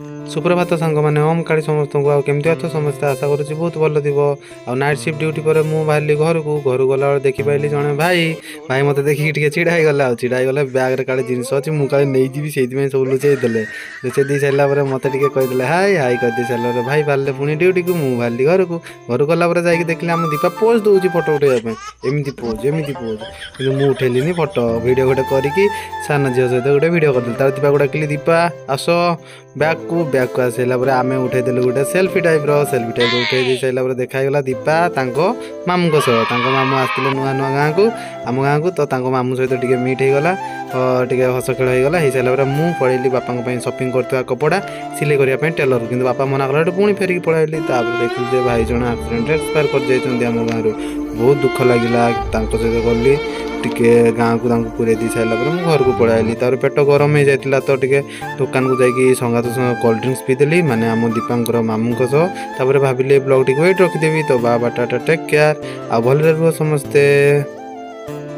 सुप्रभात सांग मैंने ओम काली समस्त को आमती अच्छ समस्त आशा करुँच बहुत भल थी आ नाइट सिफ्ट ड्यूटी पर मुझे बाहरी घर को गला देखी पाइली जड़े भाई भाई मत देखिए चिड़ाई गला चिड़ाई बैग्रे काले जिनस अच्छी मुझे नहीं जी सब लुचे देले लुचे दी सारा मत कहीदे हाई हाई करदे सारे भाई बाहर पुणी ड्यूटी को मुझे बाहरी घर गला जाकि देखिए आम दीपा पोज दूसरी फटो उठाइबा एमती पोज कि मुझे उठेली फटो भिड गोटे करके सान झील सहित गोटे भिड करदेली तार दीपा को डाकिली दीपा आस बैग को आसार आम उठेदेलु गोटे सेल्फी टाइप उठे दी सारा देखागला दीपा मामू सह मामू आसते नुआ नुआ गाँव को आम गाँव को तो मामू सहित टे मीट होगला टे हस खेल होगा हो सारा मुझे पलैली बापा सपिंग करता कपड़ा सिलाई करने टेलर कि बापा मना कला पुणी फेरिक पलैली देखिए भाई जन आक्सीडेंट एक्सपायर कर आम गाँव बहुत दुख लगे सहित गली टिके गाँव को पूरे दी सारापर मुझे घर को पलैली तार पेट गरम हो जाता तो टे दुकान को जाकि संगात कोल्ड ड्रिंक्स पीदेली माने आम दीपांकर मामू सह भाविले ब्लॉग टी वेट रखिदेवी तो बाबा टाटा टेक केयर आ भल समस्ते।